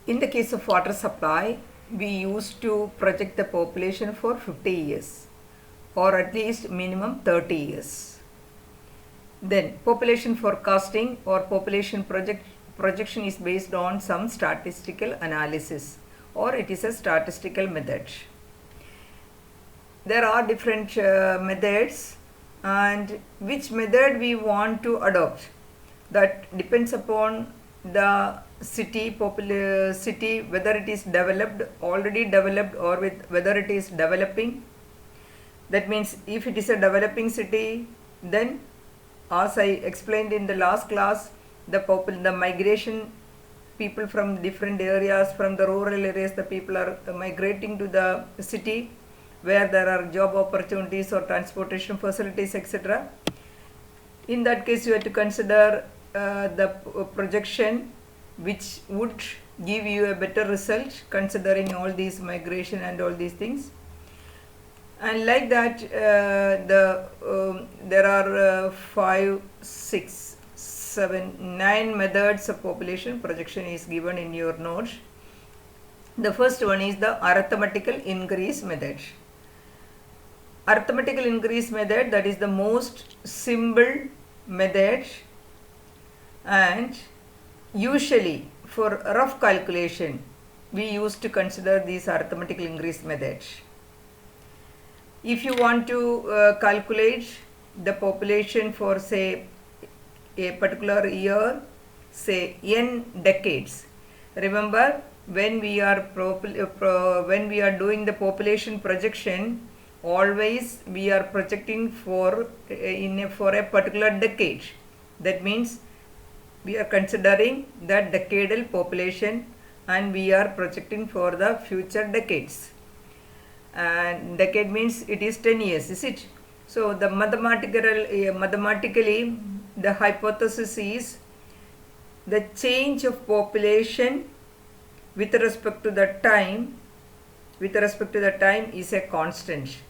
In the case of water supply, we used to project the population for 50 years or at least minimum 30 years. Then population forecasting or projection is based on some statistical analysis, or it is a statistical method. There are different methods, and which method we want to adopt, that depends upon the city, whether it is developed, already developed, or whether it is developing. That means if it is a developing city, then as I explained in the last class, the migration, people from different areas, from the rural areas, the people are migrating to the city where there are job opportunities or transportation facilities, etc. In that case, you have to consider the projection which would give you a better result considering all these migration and all these things. And like that, there are 5, 6, 7, 9 methods of population projection is given in your notes. The first one is the arithmetical increase method. Arithmetical increase method, that is the most simple method, and usually for rough calculation we used to consider these arithmetical increase methods. If you want to calculate the population for, say, a particular year, say n decades, remember when we are doing the population projection, always we are projecting for a particular decade. That means we are considering that decadal population and we are projecting for the future decades. And decade means it is 10 years, is it? So the mathematically the hypothesis is the change of population with respect to the time is a constant.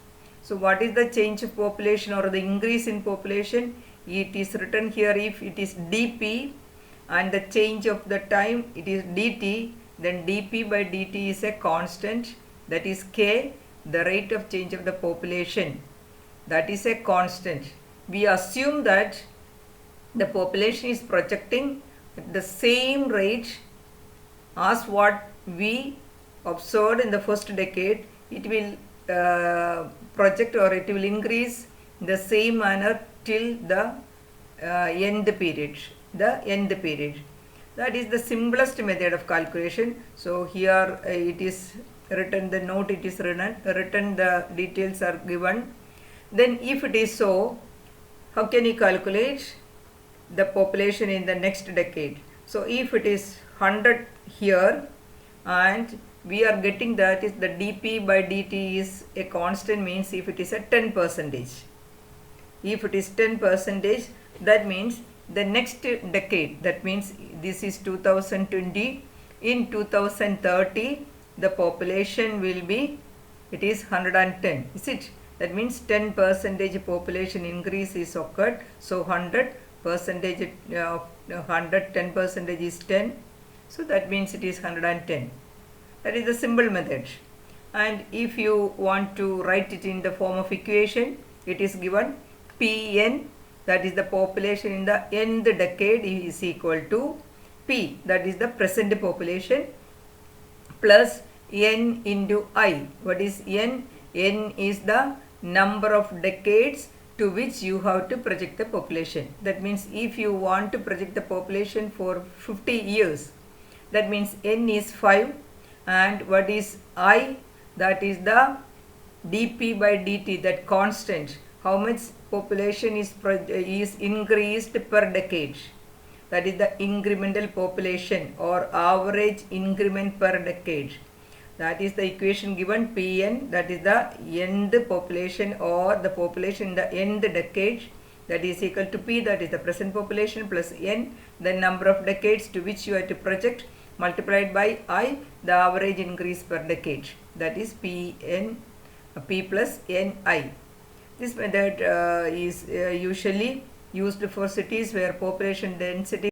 So what is the change of population or the increase in population? It is written here, if it is dp and the change of the time it is dt, then dp by dt is a constant, that is k, the rate of change of the population, that is a constant. We assume that the population is projecting at the same rate as what we observed in the first decade. It will project or it will increase in the same manner till the end period. That is the simplest method of calculation. So here it is written, the note it is written, the details are given. Then if it is so, how can you calculate the population in the next decade? So if it is 100 here and we are getting that is the dp by dt is a constant, means if it is a 10%, if it is 10%, that means the next decade, that means this is 2020, in 2030 the population will be, it is 110, is it? That means 10% population increase is occurred. So 100% of 100, 10% is 10, so that means it is 110. That is the simple method. And if you want to write it in the form of equation, it is given Pn, that is the population in the nth decade, is equal to P, that is the present population, plus n into I. What is n? N is the number of decades to which you have to project the population. That means if you want to project the population for 50 years, that means n is 5, and what is I? That is the dp by dt, that constant, how much population is increased per decade. That is the incremental population or average increment per decade. That is the equation given, Pn, that is the end population or the population in the end decade, that is equal to P, that is the present population, plus n, the number of decades to which you have to project, multiplied by I, the average increase per decade, that is P plus Ni. This method is usually used for cities where population density